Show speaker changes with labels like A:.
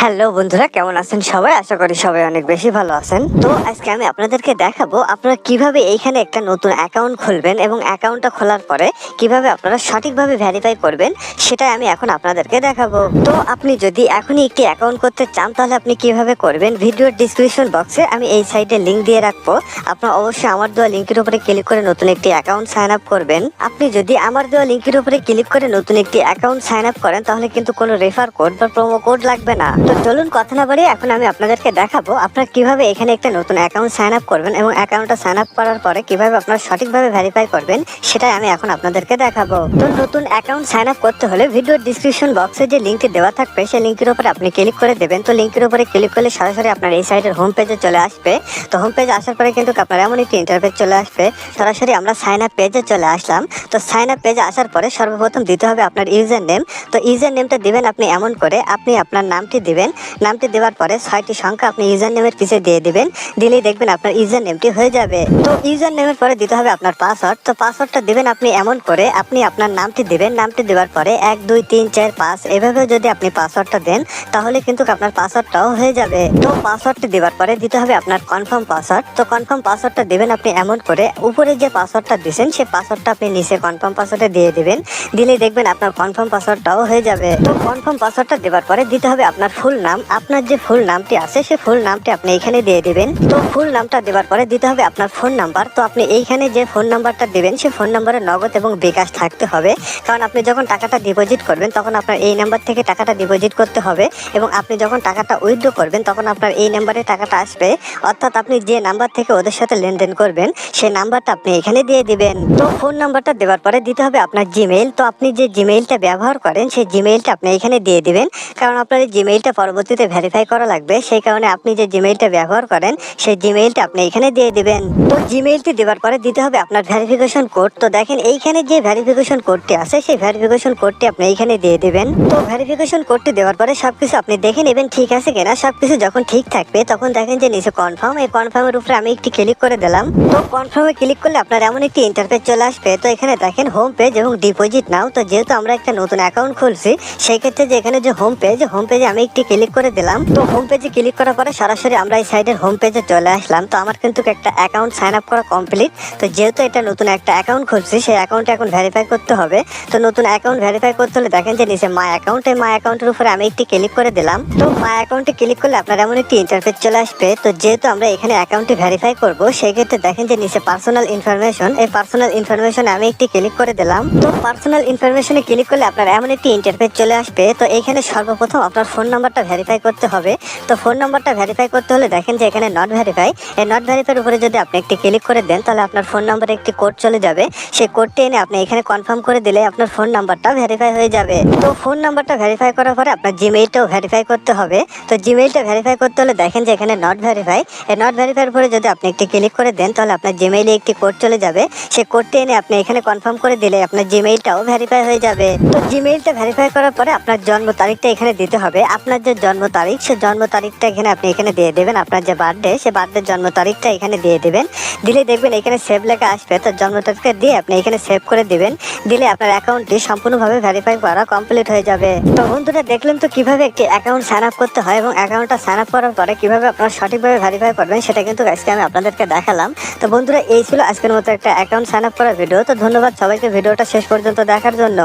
A: Hello বন্ধুরা, কেমন আছেন সবাই? আশা করি সবাই অনেক বেশি ভালো আছেন। তো আজকে আমি আপনাদেরকে দেখাবো আপনারা কিভাবে এইখানে একটা নতুন অ্যাকাউন্ট খুলবেন এবং অ্যাকাউন্টটা খোলার পরে কিভাবে আপনারা সঠিকভাবে ভেরিফাই করবেন সেটাই আমি এখন আপনাদেরকে দেখাবো। তো আপনি যদি এখনই একটি অ্যাকাউন্ট করতে চান তাহলে আপনি কিভাবে করবেন, ভিডিওর ডিসক্রিপশন বক্সে আমি এই সাইডে লিঙ্ক দিয়ে রাখবো। আপনারা অবশ্যই আমার দেওয়া লিঙ্কের উপরে ক্লিক করে নতুন একটি অ্যাকাউন্ট সাইন আপ করবেন। আপনি যদি আমার দেওয়া লিঙ্কের উপরে ক্লিক করে নতুন একটি অ্যাকাউন্ট সাইন আপ করেন তাহলে কিন্তু কোনো রেফার কোড বা প্রোমো কোড লাগবে না। তো চলুন কথা না বাড়িয়ে এখন আমি আপনাদেরকে দেখাবো আপনারা কিভাবে এখানে একটা নতুন অ্যাকাউন্ট সাইন আপ করবেন এবং অ্যাকাউন্টটা সাইন আপ করার পরে কিভাবে আপনারা সঠিকভাবে ভেরিফাই করবেন সেটাই আমি এখন আপনাদেরকে দেখাবো। তো নতুন অ্যাকাউন্ট সাইন আপ করতে হলে ভিডিওর ডিসক্রিপশন বক্সে যে লিঙ্কটি দেওয়া থাকবে সেই লিঙ্কের উপরে আপনি ক্লিক করে দেবেন। তো লিঙ্কের উপরে ক্লিক করলে সরাসরি আপনার এই সাইটের হোম পেজে চলে আসবে। তো হোম পেজে আসার পরে কিন্তু আপনার এমন একটি ইন্টারফেস চলে আসবে। সরাসরি আমরা সাইন আপ পেজে চলে আসলাম। তো সাইন আপ পেজে আসার পরে সর্বপ্রথম দিতে হবে আপনার ইউজার নেম। তো ইউজার নেমটা দিবেন আপনি এমন করে, আপনি আপনার নামটি দিবেন। নামটি দেওয়ার পরে 6টি সংখ্যা আপনি ইউজার নেমের পিছে দিয়ে দিবেন। দিলেই দেখবেন আপনার ইউজার নেমটি হয়ে যাবে। তো ইউজার নেমের পরে দিতে হবে আপনার পাসওয়ার্ড। তো পাসওয়ার্ডটা দিবেন আপনি এমন করে, আপনি আপনার নামটি দিবেন। নামটি দেওয়ার পরে 1 2 3 4 5 এভাবে যদি আপনি পাসওয়ার্ডটা দেন তাহলে কিন্তু আপনার পাসওয়ার্ডটাও হয়ে যাবে। তো পাসওয়ার্ডটি দেওয়ার পরে দিতে হবে আপনার কনফার্ম পাসওয়ার্ড। তো কনফার্ম পাসওয়ার্ডটা দিবেন আপনি এমন করে, উপরে যে পাসওয়ার্ডটা দিয়েছেন সেই পাসওয়ার্ডটা আপনি নিচে কনফার্ম পাসওয়ার্ডে দিয়ে দিবেন। দিলেই দেখবেন আপনার কনফার্ম পাসওয়ার্ডটাও হয়ে যাবে। তো কনফার্ম পাসওয়ার্ডটা দেওয়ার পরে দিতে হবে আপনার ফুল নাম। আপনার যে ফুল নামটি আছে সেই ফুল নামটি আপনি এখানে দিয়ে দিবেন। তো ফুল নামটা দেওয়ার পরে দিতে হবে আপনার ফোন নাম্বার। তো আপনি এইখানে যে ফোন নাম্বারটা দিবেন সেই ফোন নাম্বারে নগদ এবং বিকাশ থাকতে হবে, কারণ আপনি যখন টাকাটা ডিপোজিট করবেন তখন আপনার এই নাম্বার থেকে টাকাটা ডিপোজিট করতে হবে এবং আপনি যখন টাকাটা উইথড্র করবেন তখন আপনার এই নাম্বারে টাকাটা আসবে। অর্থাৎ আপনি যে নাম্বার থেকে ওদের সাথে লেনদেন করবেন সেই নাম্বারটা আপনি এখানে দিয়ে দিবেন। তো ফোন নাম্বারটা দেওয়ার পরে দিতে হবে আপনার জিমেইল। তো আপনি যে জিমেইলটা ব্যবহার করেন সেই জিমেইলটা আপনি এখানে দিয়ে দিবেন, কারণ আপনার এই জিমেইলটা পরবর্তীতে ভেরিফাই করা লাগবে। সেই কারণে আপনি যে জিমেইলটা ব্যবহার করেন সেই জিমেইলটা আপনি এখানে দিয়ে দিবেন। তো জিমেইলটি দেওয়ার পরে দিতে হবে আপনার ভেরিফিকেশন কোড। তো দেখেন এইখানে যে ভেরিফিকেশন কোডটি আছে সেই ভেরিফিকেশন কোডটি আপনি এইখানে দিয়ে দিবেন। তো ভেরিফিকেশন কোডটি দেওয়ার পরে সবকিছু আপনি দেখে নেবেন ঠিক আছে কিনা। সবকিছু যখন ঠিক থাকবে তখন দেখেন যে নিচে কনফার্ম, এই কনফার্মের উপরে আমি একটি ক্লিক করে দিলাম। তো কনফার্মে ক্লিক করলে আপনার এমন একটি ইন্টারফেস চলে আসবে। তো এখানে দেখেন হোম পেজ এবং ডিপোজিট নাও। তো যেহেতু আমরা একটা নতুন অ্যাকাউন্ট খুলছি সেই ক্ষেত্রে যে এখানে যে হোম পেজে আমি একটি ক্লিক করে দিলাম। তো হোম পেজে ক্লিক করার পরে সরাসরি আমরা এই সাইডের হোম পেজে চলে আসলাম। তো আমার কিন্তু একটা অ্যাকাউন্ট সাইন আপ করা কমপ্লিট। তো যেহেতু এটা নতুন একটা অ্যাকাউন্ট খুলছি সেই অ্যাকাউন্টে এখন ভেরিফাই করতে হবে। তো নতুন অ্যাকাউন্ট ভেরিফাই করতে হলে দেখেন যে নিচে মাই অ্যাকাউন্ট, এই মাই অ্যাকাউন্টের উপরে আমি একটি ক্লিক করে দিলাম। তো মাই অ্যাকাউন্টে ক্লিক করলে আপনার এমন একটি ইন্টারফেস চলে আসবে। তো যেহেতু আমরা এখানে অ্যাকাউন্টটি ভেরিফাই করব সেই ক্ষেত্রে দেখেন যে নিচে পার্সোনাল ইনফরমেশন, এই পার্সোনাল ইনফরমেশনে আমি একটি ক্লিক করে দিলাম। তো পার্সোনাল ইনফরমেশনে ক্লিক করলে আপনার এমন একটি ইন্টারফেস চলে আসবে। তো এখানে সর্বপ্রথম আপনার ফোন নাম্বারটা ভেরিফাই করতে হবে। তো ফোন নাম্বারটা ভেরিফাই করতে হলে দেখেন যে এখানে নট ভেরিফাই, এই নট ভেরিফাইয়ের উপরে যদি আপনি একটি ক্লিক করে দেন তাহলে আপনার ফোন নাম্বারে একটি কোড চলে যাবে। সেই কোডটি এনে আপনি এখানে কনফার্ম করে দিলে আপনার ফোন নাম্বারটা ভেরিফাই হয়ে যাবে। তো ফোন নাম্বারটা ভেরিফাই করার পরে আপনার জিমেইলটাও ভেরিফাই করতে হবে। তো জিমেইলটা ভেরিফাই করতে হলে দেখেন যে এখানে নট ভেরিফাই, এই নট ভেরিফাইয়ের উপরে যদি আপনি একটি ক্লিক করে দেন তাহলে আপনার জিমেইলে একটি কোড চলে যাবে। সেই কোডটি এনে আপনি এখানে কনফার্ম করে দিলে আপনার জিমেইলটাও ভেরিফাই হয়ে যাবে। তো জিমেইলটা ভেরিফাই করার পরে আপনার জন্ম তারিখটা এখানে দিতে হবে। আপনার যে জন্ম তারিখ সেই জন্ম তারিখটা এখানে আপনি এখানে দিয়ে দেবেন। আপনার যে বার্থডে সেই বার্থডের জন্ম তারিখটা এখানে দিয়ে দেবেন। দিলে দেখবেন এখানে সেভ লেখা আসবে। তো জন্ম তারিখটা দিয়ে আপনি এখানে সেভ করে দিবেন। দিলে আপনার অ্যাকাউন্টটি সম্পূর্ণভাবে ভেরিফাই করা কমপ্লিট হয়ে যাবে। তো বন্ধুরা দেখলেন তো কিভাবে একটি অ্যাকাউন্ট সাইন আপ করতে হয় এবং অ্যাকাউন্টটা সাইন আপ করার পরে কিভাবে আপনারা সঠিকভাবে ভেরিফাই করবেন সেটা কিন্তু আজকে আমি আপনাদেরকে দেখালাম। তো বন্ধুরা এই ছিল আজকের মতো একটা অ্যাকাউন্ট সাইন আপ করার ভিডিও। তো ধন্যবাদ সবাইকে ভিডিওটা শেষ পর্যন্ত দেখার জন্য।